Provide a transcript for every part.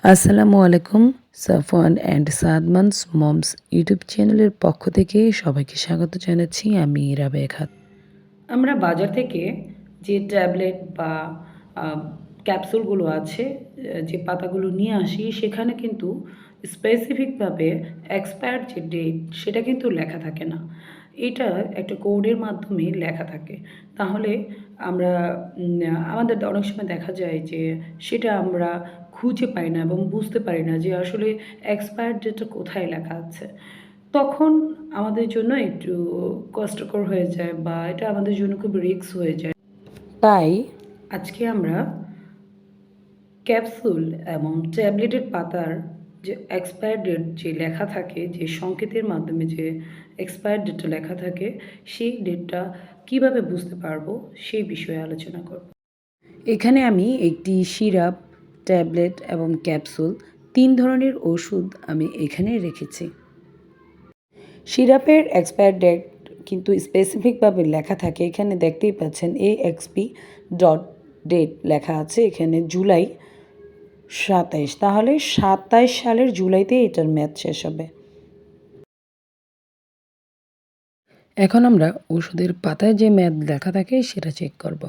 আসসালামু আলাইকুম। Safwan and সাদমানস moms YouTube চ্যানেলের পক্ষ থেকে সবাইকে স্বাগত জানাচ্ছি। আমি রাবেয়া খাতুন। আমরা বাজার থেকে যে ট্যাবলেট বা ক্যাপসুলগুলো আছে, যে পাতাগুলো নিয়ে আসি, সেখানে কিন্তু স্পেসিফিকভাবে এক্সপায়ার্ড যে ডেট সেটা কিন্তু লেখা থাকে না। এটা একটা কোডের মাধ্যমে লেখা থাকে। তাহলে আমরা আমাদের অনেক সময় দেখা যায় যে সেটা আমরা খুঁজে পাই না এবং বুঝতে পারি না যে আসলে এক্সপায়ার্ড ডেটটা কোথায় লেখা আছে। তখন আমাদের জন্য একটু কষ্টকর হয়ে যায় বা এটা আমাদের জন্য খুব রিস্ক হয়ে যায়। তাই আজকে আমরা ক্যাপসুল এবং ট্যাবলেটের পাতার যে এক্সপায়ার ডেট যে লেখা থাকে, যে সংকেতের মাধ্যমে যে এক্সপায়ার ডেটটা লেখা থাকে, সেই ডেটটা কিভাবে বুঝতে পারবো সেই বিষয়ে আলোচনা করব। এখানে আমি একটি সিরাপ, ট্যাবলেট এবং ক্যাপসুল 3 ধরনের ওষুধ আমি এখানে রেখেছি। সিরাপের এক্সপায়ার ডেট কিন্তু স্পেসিফিকভাবে লেখা থাকে। এখানে দেখতেই পাচ্ছেন AXP ডট ডেট লেখা আছে, এখানে জুলাই 27, তাহলে 27 সালের জুলাইতে এটার মেয়াদ শেষ হবে। এখন আমরা ওষুধের পাতায় যে মেয়াদ লেখা থাকে সেটা চেক করব।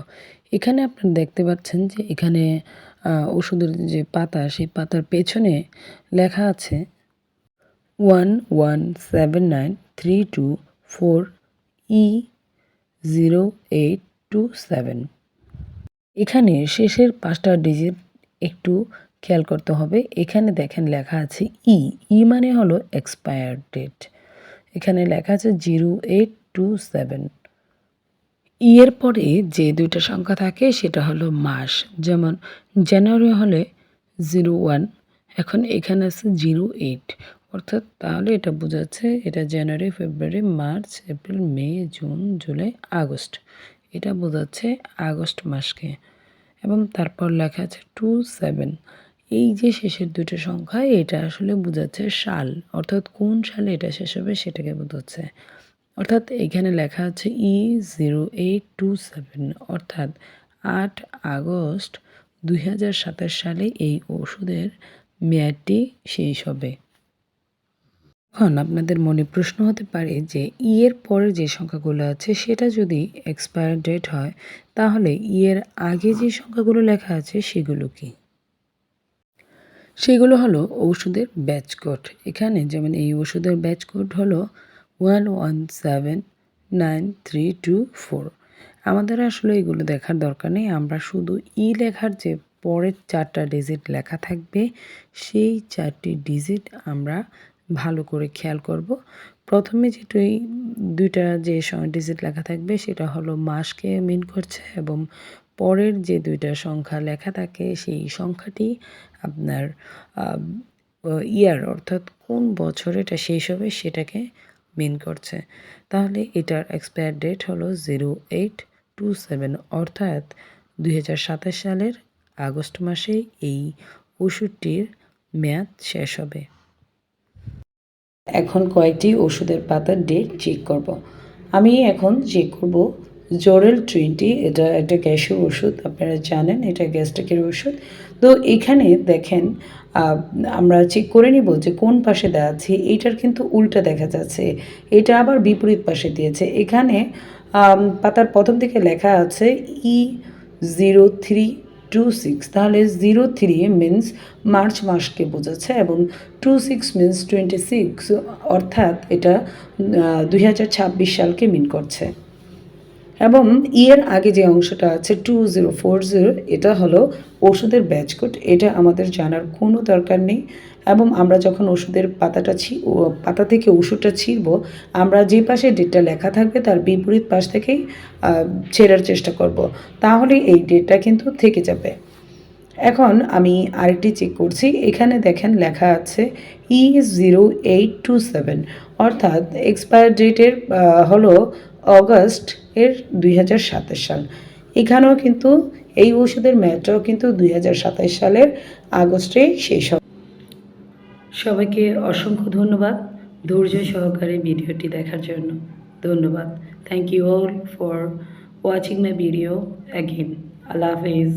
এখানে আপনারা দেখতে পাচ্ছেন যে এখানে ওষুধের যে পাতা, সেই পাতার পেছনে লেখা আছে 11793224E0827। এখানে শেষের 5টা ডিজিট একটু খেয়াল করতে হবে। এখানে দেখেন লেখা আছে ই মানে হলো এক্সপায়ার ডেট। এখানে লেখা আছে 0827। এর পরে যে 2টা সংখ্যা থাকে সেটা হলো মাস, যেমন জানুয়ারি হলে 01, এখন এখানে আছে 08, অর্থাৎ তাহলে এটা বোঝাচ্ছে এটা জানুয়ারি, ফেব্রুয়ারি, মার্চ, এপ্রিল, মে, জুন, জুলাই, আগস্ট, এটা বোঝাচ্ছে আগস্ট মাসকে। এবং তারপর লেখা আছে 27। এই যে শেষের 2টা সংখ্যা, এটা আসলে বোঝাচ্ছে সাল, অর্থাৎ কোন সালে এটা শেষ হবে সেটাকে বোঝাচ্ছে। অর্থাৎ এখানে লেখা আছে E0827, অর্থাৎ 8 আগস্ট 2027 সালে এই ওষুধের মেয়াদটি শেষ হবে। এখন আপনাদের মনে প্রশ্ন হতে পারে যে এর পরে যে সংখ্যাগুলো আছে সেটা যদি এক্সপায়ার ডেট হয়, তাহলে এর আগে যে সংখ্যাগুলো লেখা আছে সেগুলো কি? সেগুলো হলো ওষুধের ব্যাচ কোড। এখানে যেমন এই ওষুধের ব্যাচ কোড হলো 11793224। আমাদের আসলে এগুলো দেখার দরকার নেই, আমরা শুধু লেখার যে পরের 4টা ডিজিট লেখা থাকবে সেই 4টি ডিজিট আমরা ভালো করে খেয়াল করব। প্রথমে যেটাই 2টা যে ডিজিট লেখা থাকবে সেটা হলো মাসকে মিন করছে, এবং পরের যে 2টা সংখ্যা লেখা থাকে সেই সংখ্যাটি আপনার ইয়ার, অর্থাৎ কোন বছর এটা শেষ হবে সেটাকে মিন করছে। তাহলে এটার এক্সপায়ার ডেট হলো 0827, অর্থাৎ 2027 সালের আগস্ট মাসে এই ওষুধটির মেয়াদ শেষ হবে। এখন কয়েকটি ওষুধের পাতার ডেট চেক করব। আমি এখন চেক করব জোরেল 20। এটা একটা গ্যাসের ওষুধ, আপনারা জানেন এটা গ্যাস্ট্রিকের ওষুধ। তো এখানে দেখেন আমরা চেক করে নিব যে কোন পাশে দেওয়া আছে। এইটার কিন্তু উল্টা দেখা যাচ্ছে, এটা আবার বিপরীত পাশে দিয়েছে। এখানে পাতার প্রথম দিকে লেখা আছে E0326, তাহলে 03 মিন্স মার্চ মাসকে বোঝাচ্ছে এবং 26 মিন্স 26, অর্থাৎ এটা 2026 সালকে মিন করছে। এবং এর আগে যে অংশটা আছে 2040, এটা হলো ওষুধের ব্যাচ কোড। এটা আমাদের জানার কোনো দরকার নেই, এবং আমরা যখন ওষুধের পাতা থেকে ওষুধটা ছিঁড়ব, আমরা যে পাশে ডেটটা লেখা থাকবে তার বিপরীত পাশ থেকেই ছেঁড়ার চেষ্টা করব, তাহলে এই ডেটটা কিন্তু থেকে যাবে। এখন আমি আরেকটি চেক করছি। এখানে দেখেন লেখা আছে E0827, অর্থাৎ এক্সপায়ার ডেটের হলো অগস্ট এর 2027 সাল। এখানেও কিন্তু এই ওষুধের মেয়াদটাও কিন্তু 2027 সালের আগস্টে শেষ হবে। সবাইকে অসংখ্য ধন্যবাদ ধৈর্য সহকারে ভিডিওটি দেখার জন্য। ধন্যবাদ। Thank you all for watching my video again. আল্লাহ হাফেজ।